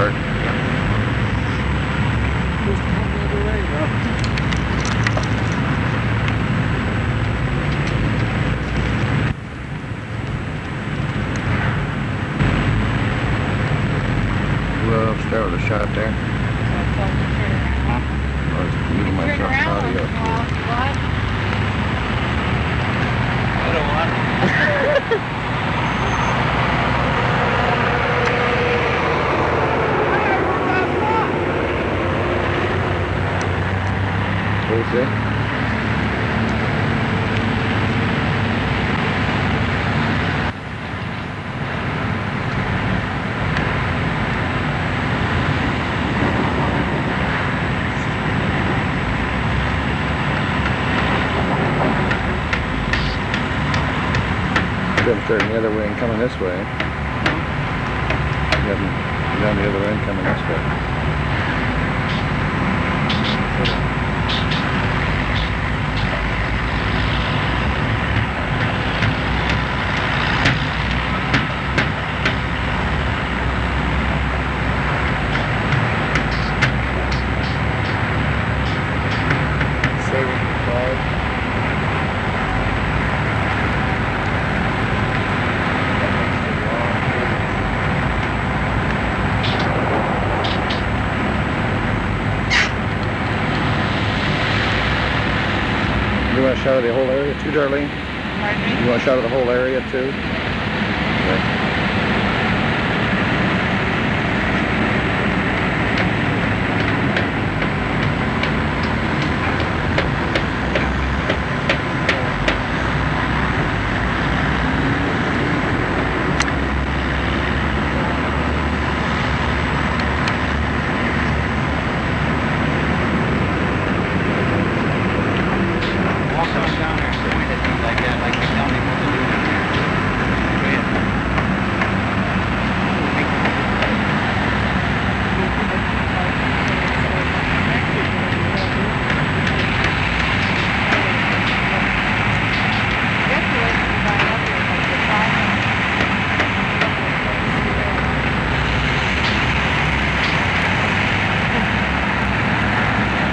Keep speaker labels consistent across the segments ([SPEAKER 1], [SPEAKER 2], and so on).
[SPEAKER 1] start. We'll start with a shot there. Or just muting myself audio.
[SPEAKER 2] I don't want it.
[SPEAKER 1] What is it? Them starting the other way and coming this way. You got them down the other end coming this way. You want a shot of the whole area too, Darlene?
[SPEAKER 3] Pardon me?
[SPEAKER 1] You want a shot of the whole area too? Okay.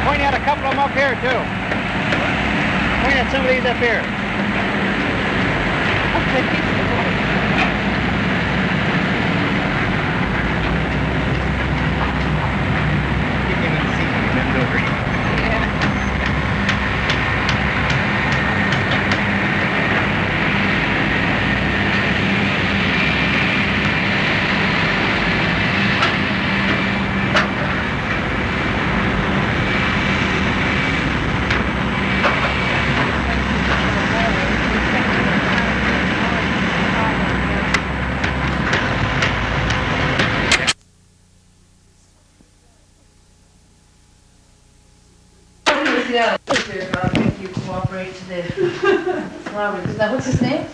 [SPEAKER 2] Point at a couple of them up here, too. Point at some of these up here. You can't even see me, bend over.
[SPEAKER 4] Yeah, if you cooperate to the flowers. Is that what's his name?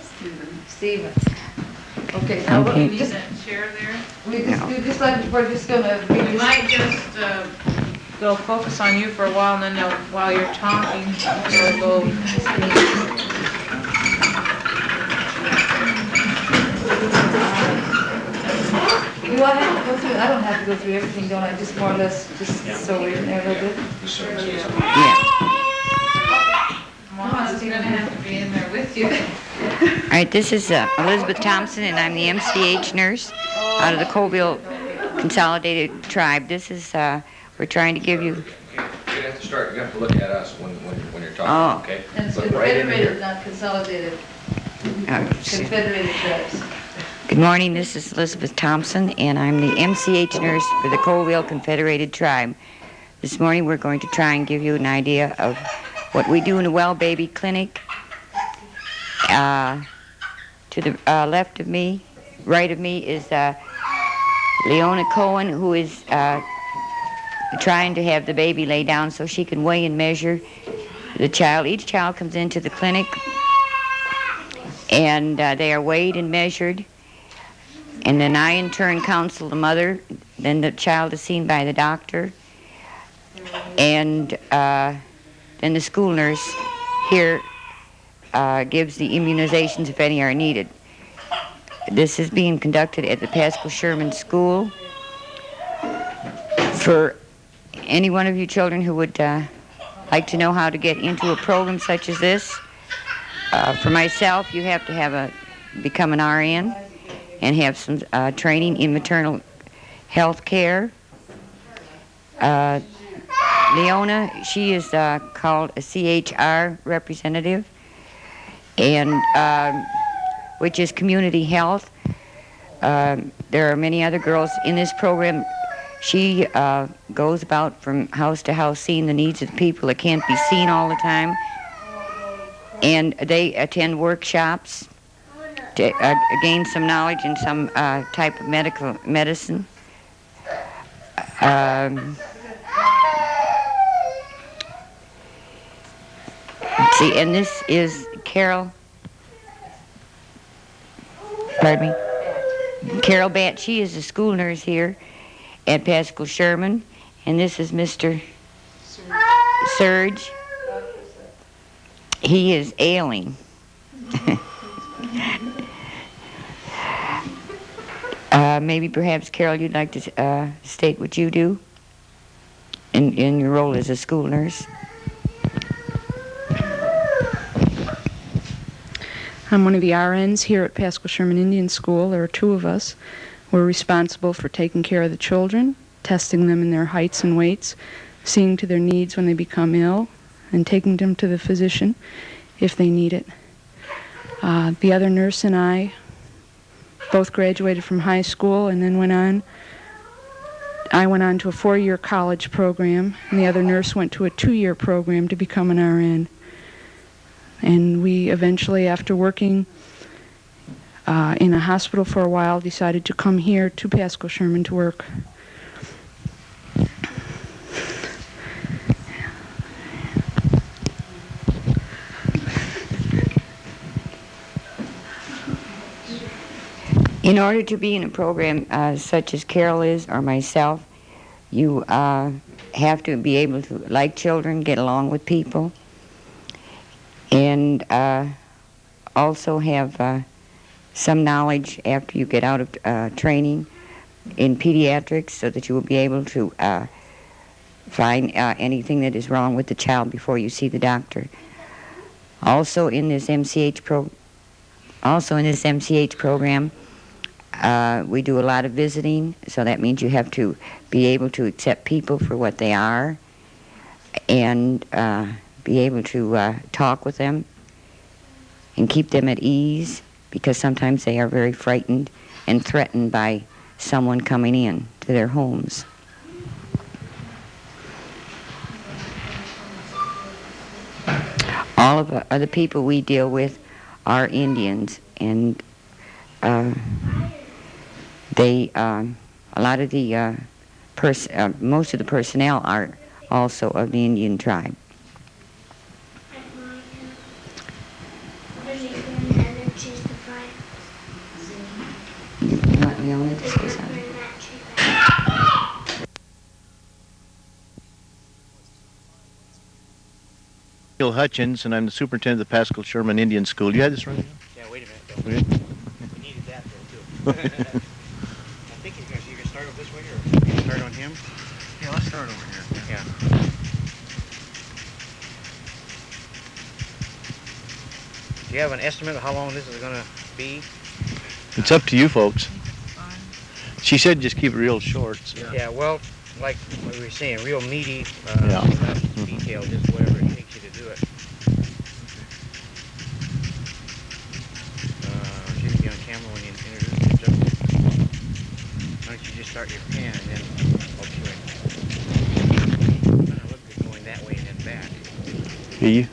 [SPEAKER 4] Steven. Okay, now what we just
[SPEAKER 3] Chair there.
[SPEAKER 4] we just do just like we're just gonna
[SPEAKER 3] We might just they'll focus on you for a while, and then they'll, while you're talking, they'll go.
[SPEAKER 4] Do I have to go through? I don't have to go through everything, don't I? Just more or less, just so we're in there a little bit.
[SPEAKER 5] Yeah.
[SPEAKER 3] Mama's gonna have to be in there with you.
[SPEAKER 5] All right, this is Elizabeth Thompson, and I'm the MCH nurse out of the Colville Consolidated Tribe. This is, we're trying to give you...
[SPEAKER 6] You have to start, you have to look at us when you're talking,
[SPEAKER 5] Oh.
[SPEAKER 6] okay?
[SPEAKER 4] And it's
[SPEAKER 6] Look right in
[SPEAKER 4] confederated,
[SPEAKER 6] here.
[SPEAKER 4] not consolidated.
[SPEAKER 5] see.
[SPEAKER 4] Confederated tribes.
[SPEAKER 5] Good morning, this is Elizabeth Thompson, and I'm the MCH nurse for the Colville Confederated Tribe. This morning we're going to try and give you an idea of what we do in the Well Baby Clinic. To the left of me, right of me is Leona Cohen, who is trying to have the baby lay down so she can weigh and measure the child. Each child comes into the clinic, and they are weighed and measured. And then I, in turn, counsel the mother. Then the child is seen by the doctor. And then the school nurse here gives the immunizations, if any are needed. This is being conducted at the Paskel Sherman School. For any one of you children who would like to know how to get into a program such as this, for myself, you have to become an RN and have some training in maternal health care. Leona, she is called a CHR representative, and which is community health. There are many other girls in this program. She goes about from house to house seeing the needs of the people that can't be seen all the time. And they attend workshops to gain some knowledge in some type of medicine. Let's see, and this is Carol. Pardon me? Carol Batt. She is a school nurse here at Paskel Sherman, and this is Mr. Surge. He is ailing. Maybe perhaps, Carol, you'd like to state what you do in your role as a school nurse.
[SPEAKER 7] I'm one of the RNs here at Paskel Sherman Indian School. There are two of us. We're responsible for taking care of the children, testing them in their heights and weights, seeing to their needs when they become ill, and taking them to the physician if they need it. The other nurse and I both graduated from high school and then I went on to a 4-year college program, and the other nurse went to a 2-year program to become an RN. And we eventually, after working in a hospital for a while, decided to come here to Paskel Sherman to work.
[SPEAKER 5] In order to be in a program such as Carol is, or myself, you have to be able to, like children, get along with people, and also have some knowledge after you get out of training in pediatrics, so that you will be able to find anything that is wrong with the child before you see the doctor. Also in this MCH program, we do a lot of visiting, so that means you have to be able to accept people for what they are, and be able to talk with them and keep them at ease, because sometimes they are very frightened and threatened by someone coming in to their homes. All of the people we deal with are Indians, and they, a lot of the, most of the personnel are also of the Indian tribe. You want Leona to say something?
[SPEAKER 8] Neil Hutchins, and I'm the superintendent of the Paskel Sherman Indian School. You had this right?
[SPEAKER 2] Yeah, wait a minute, Bill. We needed that, though, too. I think you're going to start over this way, or you can start on him?
[SPEAKER 8] Yeah, let's start over here.
[SPEAKER 2] Yeah. Do you have an estimate of how long this is going to be?
[SPEAKER 8] It's up to you folks. She said just keep it real short. So.
[SPEAKER 2] Yeah, well, like we were saying, real meaty,
[SPEAKER 8] Yeah.
[SPEAKER 2] without detail, just whatever it takes you to do it. Should be on camera when you introduce yourself. Why don't you just start your pen and then okay. It's gonna look good going that way and then back.
[SPEAKER 8] Yeah, you.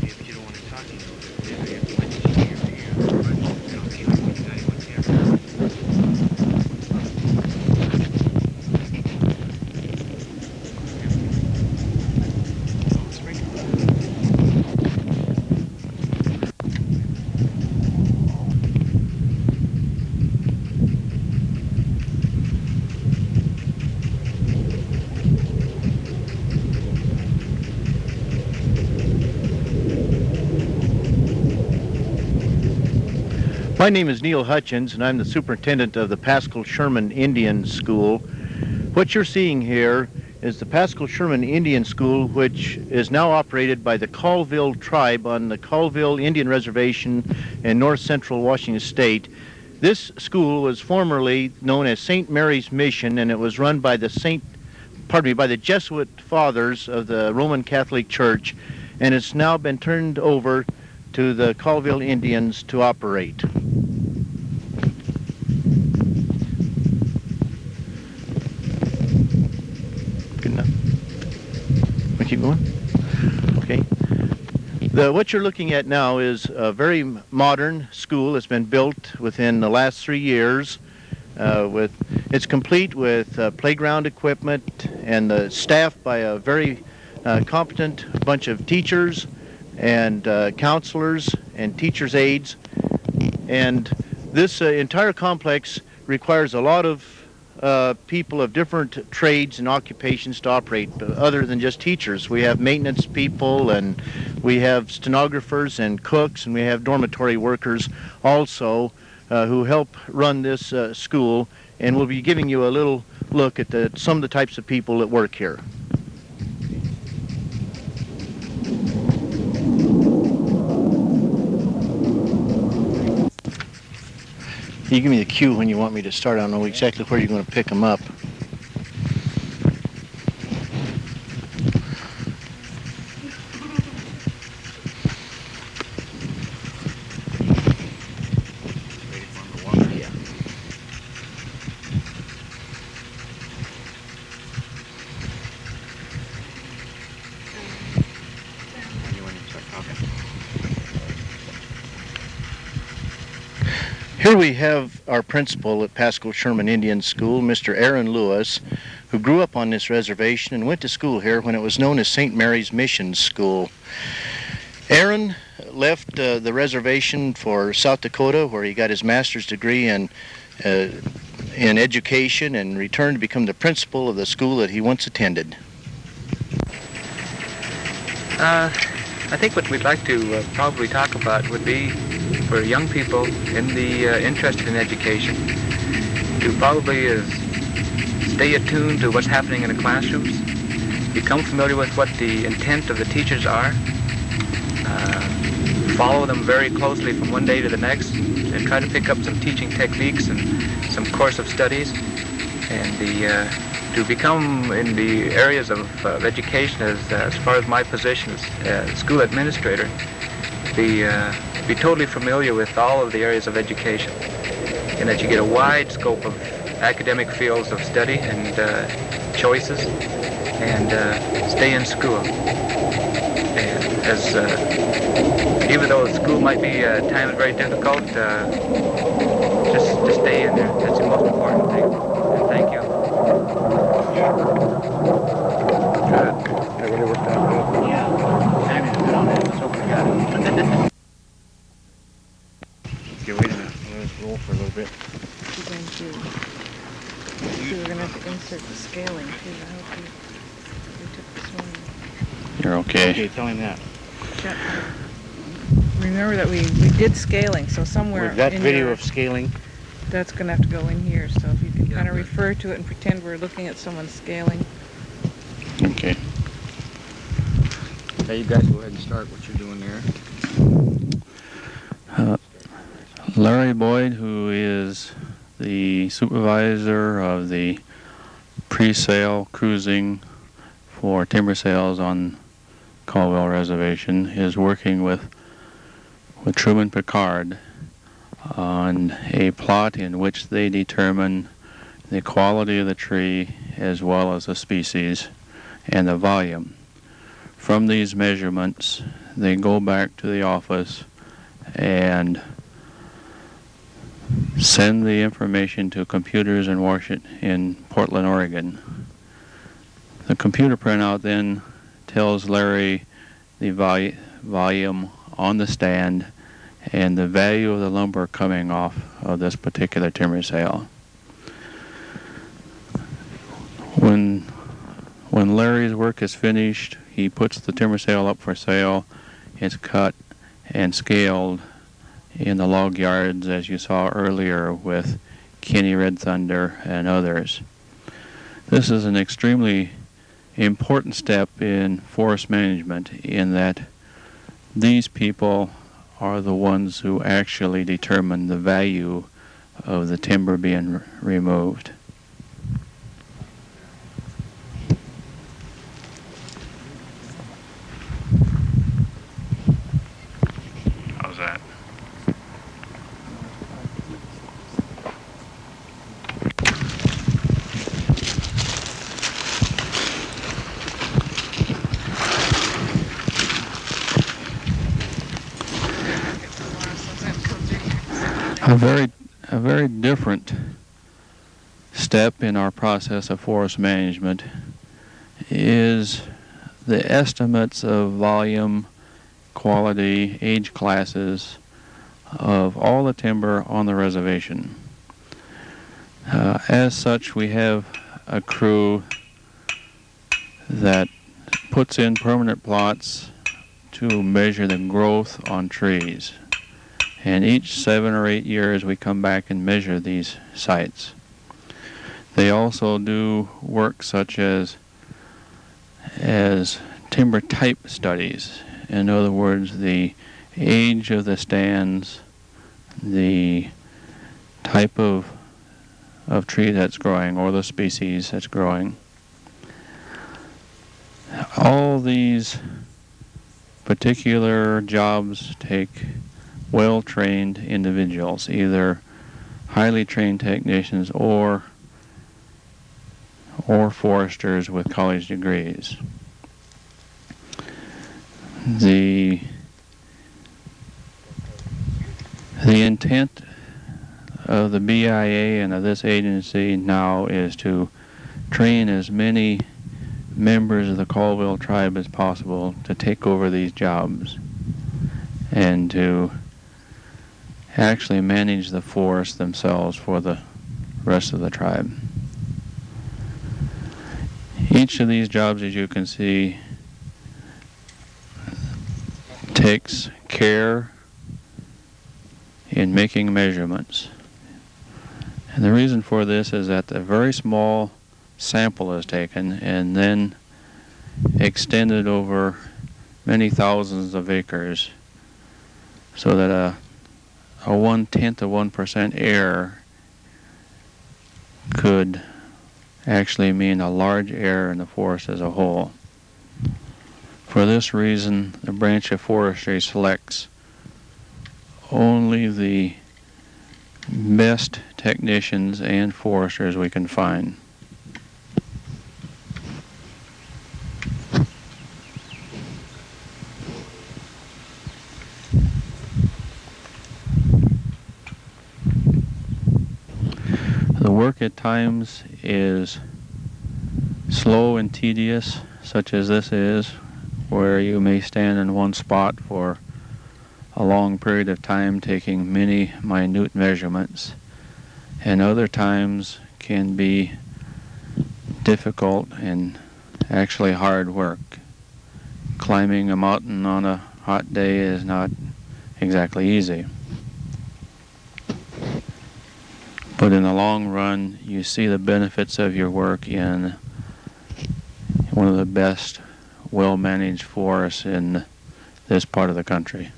[SPEAKER 2] If you don't want to talk, you know, you have to let you see your video. Okay, like what you got on camera.
[SPEAKER 8] My name is Neil Hutchins, and I'm the superintendent of the Paskel Sherman Indian School. What you're seeing here is the Paskel Sherman Indian School, which is now operated by the Colville tribe on the Colville Indian Reservation in north central Washington State. This school was formerly known as St. Mary's Mission, and it was run by the by the Jesuit fathers of the Roman Catholic Church, and it's now been turned over to the Colville Indians to operate. Good enough. We keep going? Okay. What you're looking at now is a very modern school that's been built within the last 3 years. It's complete with playground equipment and staffed by a very competent bunch of teachers and counselors and teachers' aides. And this entire complex requires a lot of people of different trades and occupations to operate, other than just teachers. We have maintenance people, and we have stenographers and cooks, and we have dormitory workers also who help run this school, and we'll be giving you a little look at some of the types of people that work here. You give me the cue when you want me to start. I don't know exactly where you're going to pick them up. Here we have our principal at Paskel Sherman Indian School, Mr. Aaron Lewis, who grew up on this reservation and went to school here when it was known as St. Mary's Mission School. Aaron left the reservation for South Dakota, where he got his master's degree in education, and returned to become the principal of the school that he once attended.
[SPEAKER 9] I think what we'd like to probably talk about would be for young people interested in education to probably stay attuned to what's happening in the classrooms, become familiar with what the intent of the teachers are, follow them very closely from one day to the next, and try to pick up some teaching techniques and some course of studies, and to become in the areas of education, as far as my position as school administrator, be totally familiar with all of the areas of education, and that you get a wide scope of academic fields of study and choices, and stay in school. And as even though school might be at times very difficult, just stay in there. That's the most important thing. And thank you.
[SPEAKER 1] Good. Everybody worked out good.
[SPEAKER 2] Yeah. Sammy's good on that. So we got it.
[SPEAKER 1] Okay, wait a minute. Let's roll for a little bit.
[SPEAKER 3] We're going to have to insert the scaling too. I hope you took this one.
[SPEAKER 8] You're okay.
[SPEAKER 1] Okay, tell him that.
[SPEAKER 3] Remember that we did scaling, so somewhere
[SPEAKER 1] We've got
[SPEAKER 3] in
[SPEAKER 1] video
[SPEAKER 3] your,
[SPEAKER 1] of scaling.
[SPEAKER 3] that's going to have to go in here. So if you can kind of refer to it and pretend we're looking at someone scaling.
[SPEAKER 8] Okay.
[SPEAKER 2] Okay, you guys go ahead and start what you're doing there.
[SPEAKER 10] Larry Boyd, who is the supervisor of the pre-sale cruising for timber sales on Colville Reservation, is working with Truman Picard on a plot in which they determine the quality of the tree as well as the species and the volume. From these measurements, they go back to the office and send the information to computers in Portland, Oregon. The computer printout then tells Larry the volume on the stand and the value of the lumber coming off of this particular timber sale. When Larry's work is finished, he puts the timber sale up for sale. It's cut and scaled in the log yards, as you saw earlier with Kenny Red Thunder and others. This is an extremely important step in forest management in that these people are the ones who actually determine the value of the timber being removed. How's that? A very different step in our process of forest management is the estimates of volume, quality, age classes of all the timber on the reservation. As such, we have a crew that puts in permanent plots to measure the growth on trees. And each 7 or 8 years we come back and measure these sites. They also do work such as timber type studies. In other words, the age of the stands, the type of tree that's growing or the species that's growing. All these particular jobs take well-trained individuals, either highly trained technicians or foresters with college degrees. The intent of the BIA and of this agency now is to train as many members of the Colville tribe as possible to take over these jobs and to actually manage the forest themselves for the rest of the tribe. Each of these jobs, as you can see, takes care in making measurements. And the reason for this is that a very small sample is taken and then extended over many thousands of acres so that a 1/10 of 1% error could actually mean a large error in the forest as a whole. For this reason, the branch of forestry selects only the best technicians and foresters we can find. The work at times is slow and tedious, such as this is, where you may stand in one spot for a long period of time taking many minute measurements, and other times can be difficult and actually hard work. Climbing a mountain on a hot day is not exactly easy. But in the long run, you see the benefits of your work in one of the best well-managed forests in this part of the country.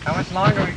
[SPEAKER 2] How much longer are we